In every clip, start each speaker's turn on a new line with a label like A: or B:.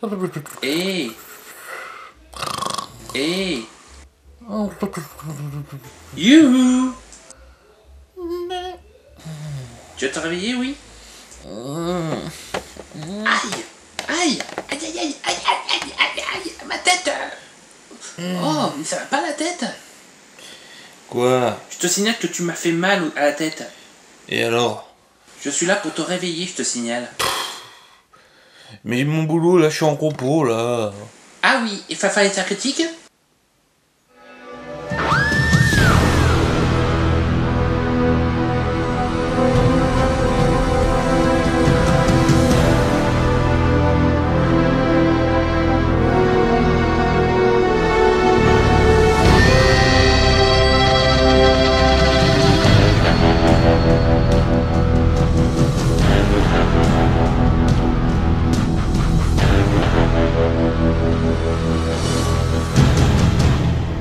A: Hé, hé, youhou! Tu vas te réveiller, oui? Aïe! Aïe! Aïe, aïe, aïe, aïe, aïe, aïe, aïe, ma tête! Oh, mais ça va pas la tête?
B: Quoi?
A: Je te signale que tu m'as fait mal à la tête.
B: Et alors?
A: Je suis là pour te réveiller, je te signale.
B: Mais mon boulot, là, je suis en repos, là.
A: Ah oui, et Fafa est sa critique?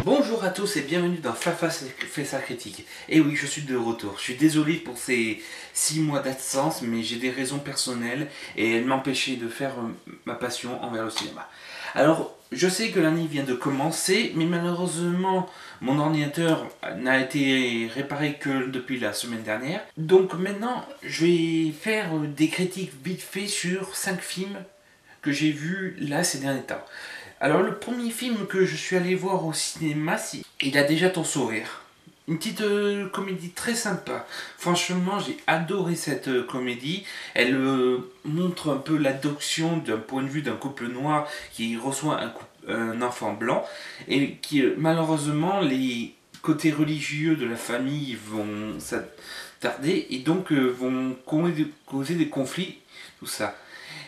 B: Bonjour à tous et bienvenue dans Fafa fait sa critique. Et oui, je suis de retour. Je suis désolé pour ces 6 mois d'absence, mais j'ai des raisons personnelles et elles m'empêchaient de faire ma passion envers le cinéma. Alors, je sais que l'année vient de commencer, mais malheureusement, mon ordinateur n'a été réparé que depuis la semaine dernière. Donc maintenant, je vais faire des critiques vite fait sur 5 films que j'ai vus là ces derniers temps. Alors le premier film que je suis allé voir au cinéma, c'est Il a déjà ton sourire. Une petite comédie très sympa. Franchement, j'ai adoré cette comédie. Elle montre un peu l'adoption d'un point de vue d'un couple noir qui reçoit un enfant blanc et qui malheureusement les côtés religieux de la famille vont s'attarder et donc vont causer des conflits, tout ça.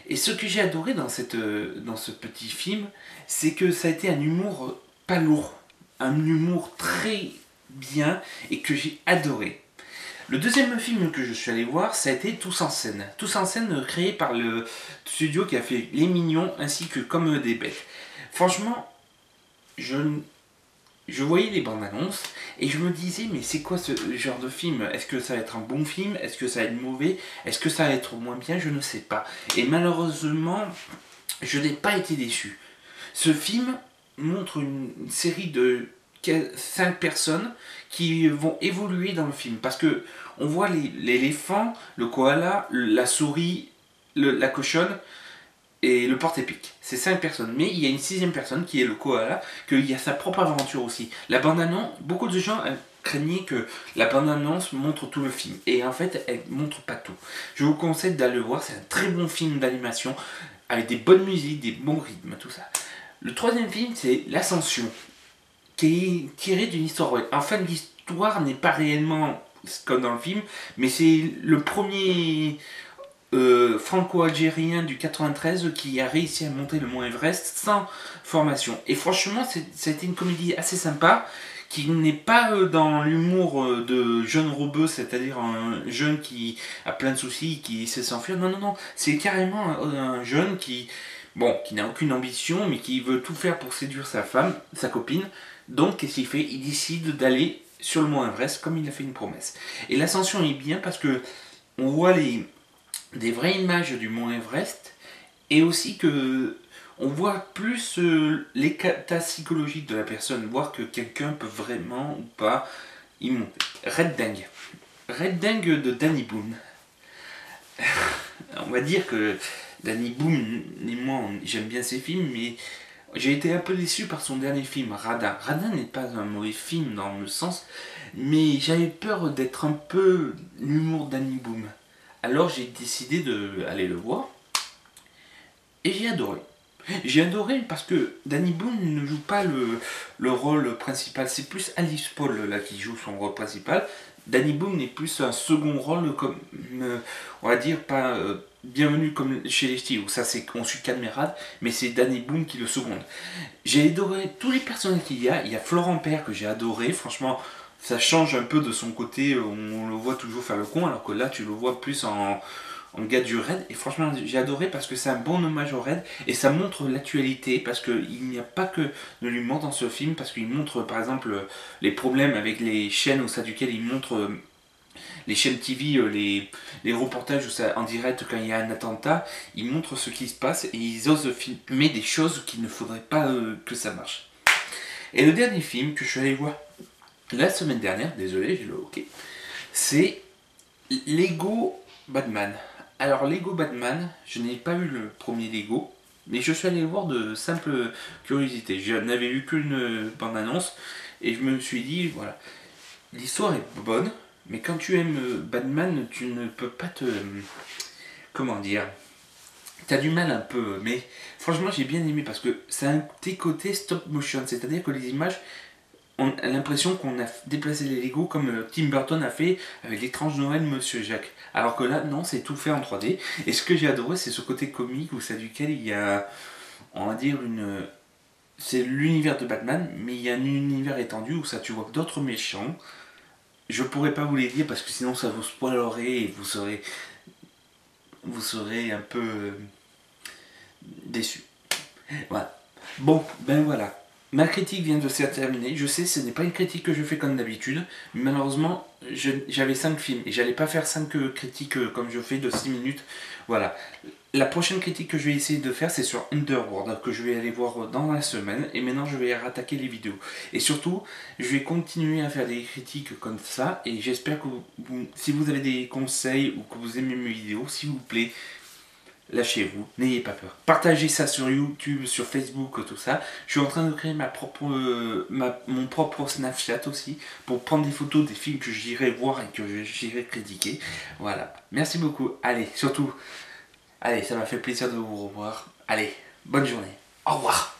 B: Et ce que j'ai adoré dans ce petit film, c'est que ça a été un humour pas lourd, un humour très bien et que j'ai adoré. Le deuxième film que je suis allé voir, ça a été Tous en scène. Tous en scène créé par le studio qui a fait Les Mignons ainsi que Comme des bêtes. Franchement, je voyais les bandes annonces et je me disais mais c'est quoi ce genre de film? Est-ce que ça va être un bon film? Est-ce que ça va être mauvais? Est-ce que ça va être moins bien? Je ne sais pas. Et malheureusement, je n'ai pas été déçu. Ce film montre une série de 5 personnes qui vont évoluer dans le film. Parce que on voit l'éléphant, le koala, la souris, la cochonne et le porte-épic. C'est 5 personnes. Mais il y a une 6e personne qui est le koala, qu'il y a sa propre aventure aussi. La bande-annonce, beaucoup de gens craignaient que la bande-annonce montre tout le film. Et en fait, elle montre pas tout. Je vous conseille d'aller le voir. C'est un très bon film d'animation avec des bonnes musiques, des bons rythmes, tout ça. Le troisième film, c'est L'Ascension, qui est tiré d'une histoire vraie. Enfin, l'histoire n'est pas réellement comme dans le film, mais c'est le premier franco-algérien du 93 qui a réussi à monter le mont Everest sans formation. Et franchement, c'était une comédie assez sympa qui n'est pas dans l'humour de jeune rebeu, c'est-à-dire un jeune qui a plein de soucis, qui sait s'enfuir. Non, non, non, c'est carrément un jeune qui n'a aucune ambition, mais qui veut tout faire pour séduire sa femme, sa copine. Donc, qu'est-ce qu'il fait? Il décide d'aller sur le mont Everest comme il a fait une promesse. Et l'ascension est bien parce que on voit des vraies images du mont Everest et aussi que on voit plus l'état psychologique de la personne, voir que quelqu'un peut vraiment ou pas y monter. Red Dingue. Red Dingue de Danny Boone. On va dire que Danny Boone et moi, j'aime bien ses films, mais j'ai été un peu déçu par son dernier film, Radin. Radin n'est pas un mauvais film dans le sens, mais j'avais peur d'être un peu l'humour Danny Boone. Alors j'ai décidé d'aller le voir et j'ai adoré. J'ai adoré parce que Danny Boone ne joue pas le rôle principal, c'est plus Alice Paul là qui joue son rôle principal. Danny Boone est plus un second rôle comme, on va dire, pas bienvenue comme chez les styles, où ça c'est on suit camarade, mais c'est Danny Boone qui le seconde. J'ai adoré tous les personnages qu'il y a. Il y a Florent Père que j'ai adoré, franchement ça change un peu de son côté, on le voit toujours faire le con, alors que là tu le vois plus en gars du raid. Et franchement j'ai adoré parce que c'est un bon hommage au raid et ça montre l'actualité, parce qu'il n'y a pas que de l'humour dans ce film, parce qu'il montre par exemple les problèmes avec les chaînes au sein duquel il montre les chaînes TV, les reportages où ça, en direct quand il y a un attentat, ils montrent ce qui se passe et ils osent filmer des choses qu'il ne faudrait pas que ça marche. Et le dernier film que je suis allé voir la semaine dernière, désolé, j'ai le hockey, c'est Lego Batman. Alors Lego Batman, je n'ai pas vu le premier Lego, mais je suis allé le voir de simple curiosité. Je n'avais vu qu'une bande-annonce et je me suis dit, voilà, l'histoire est bonne, mais quand tu aimes Batman, tu ne peux pas te... Comment dire? T'as du mal un peu, mais franchement j'ai bien aimé parce que c'est un petit côté stop motion, c'est-à-dire que les images, on a l'impression qu'on a déplacé les Lego comme Tim Burton a fait avec l'étrange Noël Monsieur Jacques. Alors que là, non, c'est tout fait en 3D. Et ce que j'ai adoré, c'est ce côté comique où c'est duquel il y a, on va dire, une... C'est l'univers de Batman, mais il y a un univers étendu où ça tu vois d'autres méchants. Je pourrais pas vous les dire parce que sinon ça vous spoilerait et vous serez un peu déçu. Voilà. Bon, ben voilà. Ma critique vient de se terminer. Je sais, ce n'est pas une critique que je fais comme d'habitude. Mais malheureusement, j'avais 5 films et j'allais pas faire 5 critiques comme je fais de 6 minutes. Voilà. La prochaine critique que je vais essayer de faire, c'est sur Underworld, que je vais aller voir dans la semaine. Et maintenant, je vais rattaquer les vidéos. Et surtout, je vais continuer à faire des critiques comme ça. Et j'espère que si vous avez des conseils ou que vous aimez mes vidéos, s'il vous plaît, lâchez-vous, n'ayez pas peur. Partagez ça sur YouTube, sur Facebook, tout ça. Je suis en train de créer mon propre Snapchat aussi, pour prendre des photos des films que j'irai voir et que j'irai critiquer. Voilà. Merci beaucoup. Allez, surtout, allez, ça m'a fait plaisir de vous revoir. Allez, bonne journée. Au revoir.